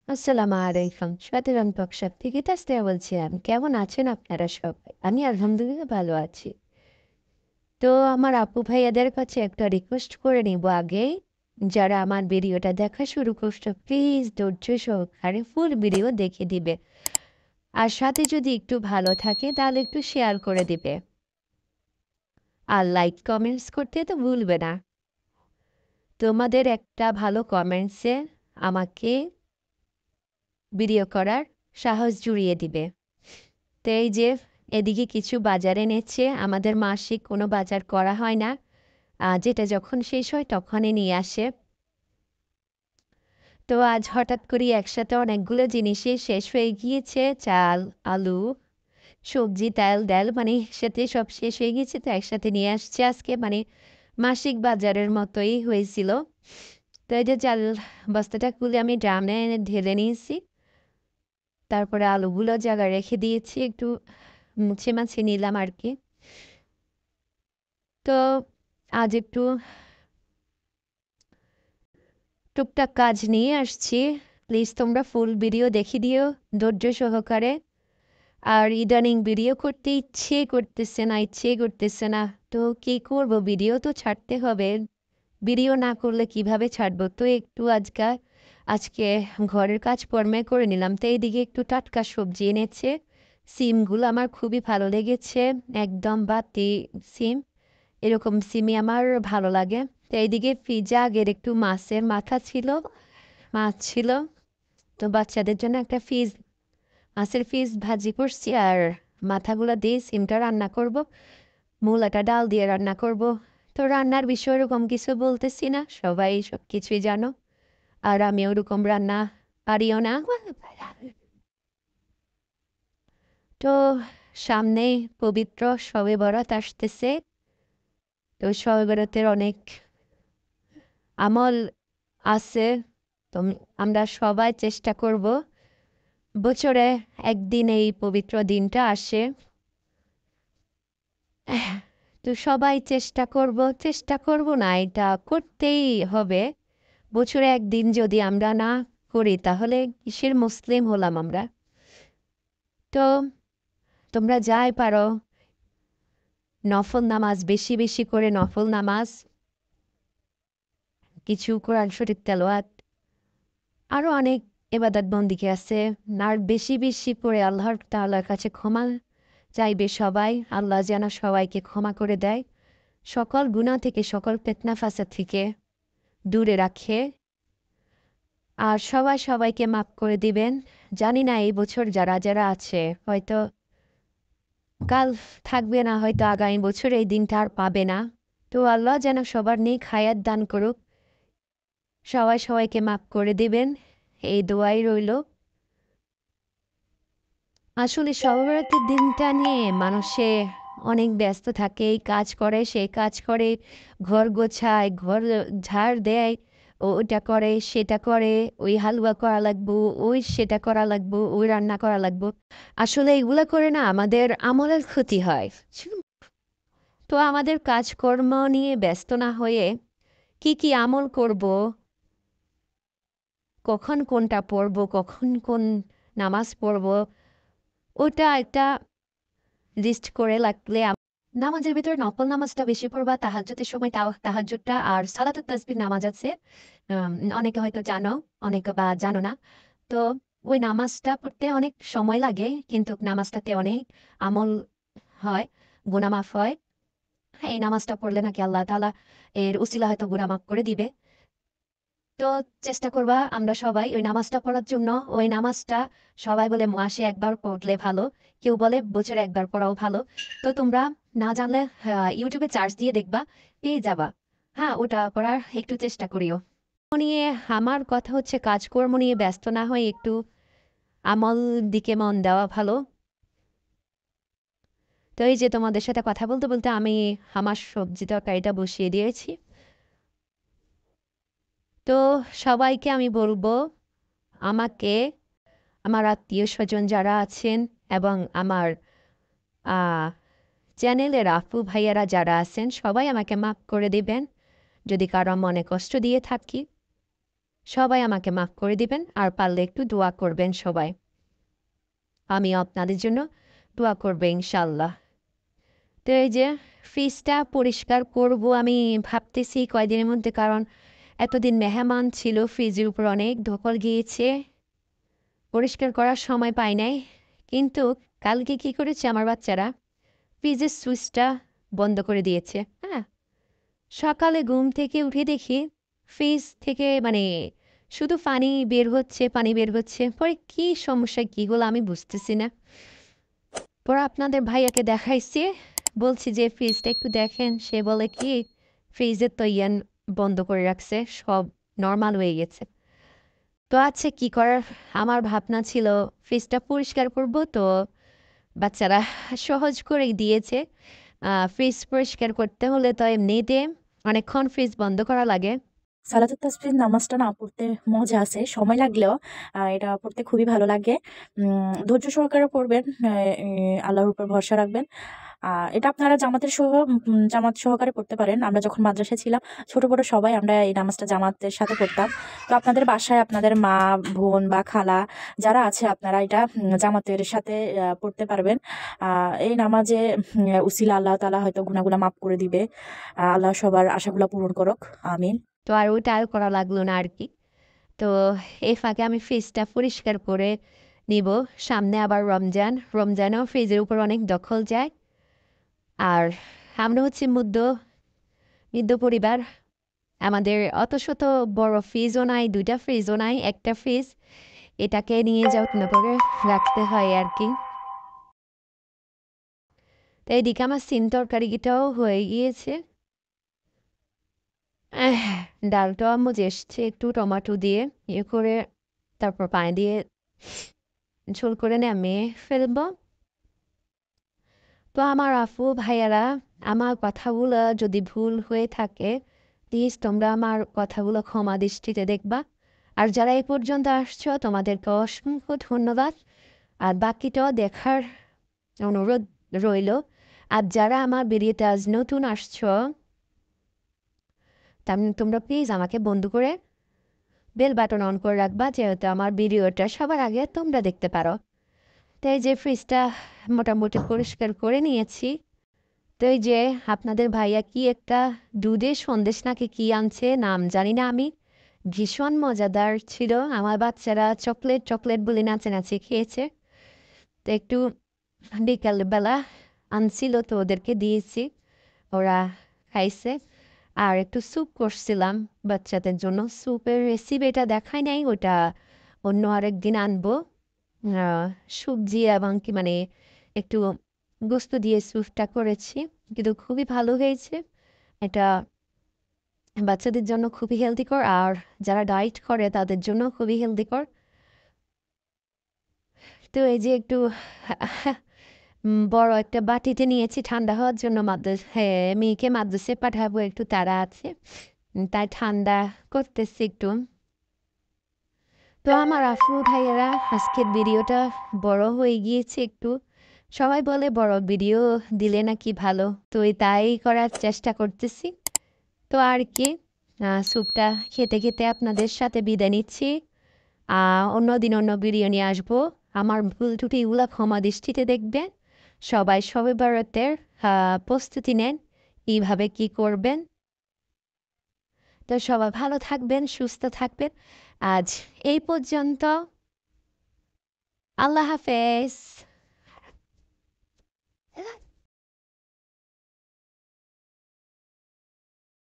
আসসালামু আলাইকুম। সাধারণ টকশপ থেকে তাসনিয়া বলছিলাম। কেমন আছেন আপনারা সবাই? আমি আলহামদুলিল্লাহ ভালো আছি। তো আমার আপু ভাইয়াদের কাছে একটা রিকোয়েস্ট করে নিব আগেই। যারা আমার ভিডিওটা দেখা শুরু করছো প্লিজ ধৈর্য সহকারে ফুল ভিডিও দেখে দিবে। আর সাথে যদি একটু ভালো থাকে তাহলে একটু শেয়ার করে দিবে। আর লাইক কমেন্টস করতে তো ভুলবে না। তোমাদের একটা ভালো কমেন্টসে আমাকে ভিডিও করার সাহস জুড়িয়ে দিবে। তো এই যে এদিকে কিছু বাজার এনেছে। আমাদের মাসিক কোনো বাজার করা হয় না। যেটা যখন শেষ হয় তখনই নিয়ে আসে। তো আজ হঠাৎ করে একসাথে অনেকগুলো জিনিসই শেষ হয়ে গিয়েছে। চাল, আলু, সবজি, তেল, ডাল মানে একসাথে সব শেষ হয়ে গিয়েছে, তো একসাথে নিয়ে আসছে আজকে। মানে মাসিক বাজারের মতোই হয়েছিল। তো এই যে চাল বস্তাটা খুলে আমি ড্রামে এনে ঢেলে নিয়েছি। তারপরে আলুগুলো জায়গায় রেখে দিয়েছি, একটু মুছে মাছে নিলাম আর কি। তো আজ একটু টুকটাক কাজ নিয়ে আসছি। প্লিজ তোমরা ফুল ভিডিও দেখে দিও ধৈর্য সহকারে। আর ইদানিং ভিডিও করতে ইচ্ছে করতেছে না। তো কি করব, ভিডিও তো ছাড়তে হবে। ভিডিও না করলে কিভাবে ছাড়বো? তো একটু আজকে ঘরের কাজকর্মে করে নিলাম। তো এইদিকে একটু টাটকা সবজি এনেছে। সিমগুলো আমার খুবই ভালো লেগেছে, একদম বাতি সিম। এরকম সিমই আমার ভালো লাগে। তো এইদিকে ফ্রিজে আগের একটু মাছের মাথা ছিল, মাছ ছিল। তো বাচ্চাদের জন্য একটা মাছের ফিস ভাজি করছি, আর মাথাগুলো দিয়ে সিমটা রান্না করব। মূলাটা ডাল দিয়ে রান্না করব। তো রান্নার বিষয়ে ওরকম কিছু বলতেছি না, সবাই সব কিছুই জানো। আর আমি ওরকম রান্না পারিও না। তো সামনে পবিত্র শবে বরাত আসতেছে। তো শবে বরাতের অনেক আমল আছে। তো আমরা সবাই চেষ্টা করব, বছরে একদিন এই পবিত্র দিনটা আসে। তো সবাই চেষ্টা করব না, এটা করতেই হবে। বছরে একদিন যদি আমরা না করি তাহলে কিসের মুসলিম হলাম আমরা? তো তোমরা যাই পারো নফল নামাজ, বেশি বেশি করে নফল নামাজ, কিছু কোরআন শরীফ তেলাওয়াত, আরো অনেক ইবাদত বন্দিকে আছে। আর বেশি বেশি করে আল্লাহর তাআলার কাছে ক্ষমা চাইবে সবাই। আল্লাহ যেন সবাইকে ক্ষমা করে দেয়, সকল গুনাহ থেকে, সকল ফিতনা ফাসাদ থেকে দূরে রাখে। আর সবাই সবাইকে মাফ করে দিবেন। জানি না এই বছর যারা যারা আছে হয়তো কাল থাকবে না, হয়তো আগামী বছর এই দিনটা আর পাবে না। তো আল্লাহ যেন সবার নেক হায়াত দান করুক, সবাই সবাইকে মাফ করে দিবেন, এই দোয়াই রইল। আসলে শবে বরাতের দিনটা নিয়ে মানুষে অনেক ব্যস্ত থাকে, এই কাজ করে সেই কাজ করে, ঘর গোছায়, ঘর ঝাড় দেয়, ওটা করে সেটা করে, ওই হালুয়া করা লাগবো, ওই সেটা করা লাগবো, ওই রান্না করা লাগবো। আসলে এগুলা করে না আমাদের আমলের ক্ষতি হয়। তো আমাদের কাজকর্ম নিয়ে ব্যস্ত না হয়ে কি কি আমল করব, কখন কোনটা পড়ব, কখন কোন নামাজ পড়ব, ওটা একটা লিস্ট করে রাখলে নামাজের ভিতরে নফল নামাজটা বেশি পড়বা, তাহাজ্জুদের সময় তাহাজ্জুদটা, আর সালাতুত তাসবিহ নামাজ আছে। অনেকে হয়তো জানো, অনেকে বা জানো না। তো ওই নামাজটা পড়তে অনেক সময় লাগে, কিন্তু নামাজটাতে অনেক আমল হয়, গুনাহ মাফ হয়। এই নামাজটা পড়লে নাকি আল্লাহ তাআলা এর উসিলা হয়তো গুনাহ মাফ করে দিবে। তো চেষ্টা করবা আমরা সবাই ওই নামাজটা পড়ার জন্য। ওই নামাজটা সবাই বলে মাসে একবার পড়লে ভালো, কেউ বলে বছরে একবার পড়াও ভালো। তো তোমরা না জানলে ইউটিউবে সার্চ দিয়ে দেখবা, পেয়ে যাবা। হ্যাঁ, ওটা করার একটু চেষ্টা করিও। নিয়ে আমার কথা হচ্ছে কাজকর্ম নিয়ে ব্যস্ত না হয়ে একটু আমল দিকে মন দেওয়া ভালো। তো এই যে তোমাদের সাথে কথা বলতে বলতে আমি আমার সবজি তরকারিটা বসিয়ে দিয়েছি। তো সবাইকে আমি বলবো, আমাকে, আমার আত্মীয়-স্বজন যারা আছেন এবং আমার আ চ্যানেলের আপু ভাইয়ারা যারা আছেন সবাই আমাকে মাফ করে দিবেন, যদি কারো মনে কষ্ট দিয়ে থাকি। সবাই আমাকে মাফ করে দিবেন আর পারলে একটু দোয়া করবেন সবাই। আমি আপনাদের জন্য দোয়া করবো ইনশাল্লাহ। তো এই যে ফ্রিজটা পরিষ্কার করব আমি ভাবতেছি কয়দিনের মধ্যে, কারণ এতদিন মেহমান ছিল, ফ্রিজের উপর অনেক ধকল গিয়েছে, পরিষ্কার করার সময় পাই নাই। কিন্তু কালকে কি করেছে আমার বাচ্চারা, ফ্রিজের সুইচটা বন্ধ করে দিয়েছে। হ্যাঁ, সকালে ঘুম থেকে উঠে দেখি ফ্রিজ থেকে মানে শুধু পানি বের হচ্ছে। পরে কি সমস্যা কী হলো আমি বুঝতেছি না। পরে আপনাদের ভাইয়াকে দেখাইছি, বলছি যে ফ্রিজটা একটু দেখেন। সে বলে কি ফ্রিজের তো ইয়ান বন্ধ করে রাখছে, সব নর্মাল হয়ে গেছে। তো আছে কি করার, আমার ভাবনা ছিল ফ্রিজটা পরিষ্কার করব, তো বাচ্চারা সহজ করেই দিয়েছে। ফ্রিজ পরিষ্কার করতে হলে তো এমনিতে অনেকক্ষণ ফ্রিজ বন্ধ করা লাগে। সালাতুত তাসবিহ নামাজটা না পড়তে মজা আছে, সময় লাগলেও এটা পড়তে খুবই ভালো লাগে। ধৈর্য সহকারে পড়বেন, আল্লাহর উপর ভরসা রাখবেন। এটা আপনারা জামাত সহকারে পড়তে পারেন। আমরা যখন মাদ্রাসায় ছিলাম, ছোট বড় সবাই আমরা এই নামাজটা জামাতের সাথে পড়তাম। তো আপনাদের বাসায় আপনাদের মা, বোন বা খালা যারা আছে, আপনারা এটা জামাতের সাথে পড়তে পারবেন। এই নামাজে উসিলা আল্লাহ তাআলা হয়তো গুনাহগুলো মাফ করে দিবে। আল্লাহ সবার আশাগুলো পূরণ করুক, আমিন। তো আর ওইটা আর করা লাগলো না আর কি। তো এই ফাঁকে আমি ফ্রিজটা পরিষ্কার করে নিব। সামনে আবার রমজানেও ফ্রিজের উপর অনেক দখল যায়। আর আমরা হচ্ছে মধ্য পরিবার, আমাদের অত শত বড় ফ্রিজও নাই, 2টা ফ্রিজও নাই, একটা ফ্রিজ। এটাকে নিয়ে যত্ন করে রাখতে হয় আর কি। তো এইদিকে আমার সিম তরকারিটাও হয়ে গিয়েছে। ডালটা আম্মু এসছে একটু টমেটো দিয়ে ইয়ে করে, তারপর পানি দিয়ে ঝোল করে নামিয়ে ফেলবো। তো আমার আপু ভাইয়ারা, আমার কথাগুলো যদি ভুল হয়ে থাকে প্লিজ তোমরা আমার কথাগুলো ক্ষমা দৃষ্টিতে দেখবা। আর যারা এই পর্যন্ত আসছো তোমাদেরকে অসংখ্য ধন্যবাদ। আর বাকিটাও দেখার অনুরোধ রইল। আর যারা আমার ভিডিওতে আজ নতুন আসছো, তোমরা প্লিজ আমাকে বন্ধু করে বেল বাটন অন করে রাখবা, যেহেতু আমার ভিডিওটা সবার আগে তোমরা দেখতে পারো। তো এই যে ফ্রিজটা মোটামুটি পরিষ্কার করে নিয়েছি। তো এই যে আপনাদের ভাইয়া কি একটা দুধের সন্দেশ নাকি কি আনছে, নাম জানি না আমি, ভীষণ মজাদার ছিল। আমার বাচ্চারা চকলেট চকলেট বলে নাচানাচি খেয়েছে। তো একটু বিকালবেলা আনছিল, তো ওদেরকে দিয়েছি, ওরা খাইছে। আর একটু স্যুপ করছিলাম বাচ্চাদের জন্য। স্যুপের রেসিপিটা দেখাই নাই, ওটা অন্য আরেকদিন আনবো। সবজি এবং কি মানে একটু গোস্ত দিয়ে স্যুপটা করেছি, কিন্তু খুবই ভালো হয়েছে। এটা বাচ্চাদের জন্য খুবই হেলদিকর, আর যারা ডায়েট করে তাদের জন্য খুবই হেলদিকর। তো এই যে একটু বড় একটা বাটিতে নিয়েছি ঠান্ডা হওয়ার জন্য। মেয়েকে মাদ্রাসে পাঠাবো, একটু তাড়া আছে, তাই ঠান্ডা করতেছি একটু। তো আমার আফু ভাইয়েরা, আজকের ভিডিওটা বড় হয়ে গিয়েছে একটু। সবাই বলে বড় ভিডিও দিলে নাকি ভালো, তো তাই করার চেষ্টা করতেছি। তো আর কি, স্যুপটা খেতে খেতে আপনাদের সাথে বিদায় নিচ্ছি। অন্যদিন অন্য ভিডিও নিয়ে আসবো। আমার ভুল ত্রুটিগুলো ক্ষমা দৃষ্টিতে দেখবেন। সবাই শবে বরাতের প্রস্তুতি নেন, এইভাবে কি করবেন। তো সবাই ভালো থাকবেন, সুস্থ থাকবেন। আজ এই পর্যন্ত। আল্লাহ হাফেজ।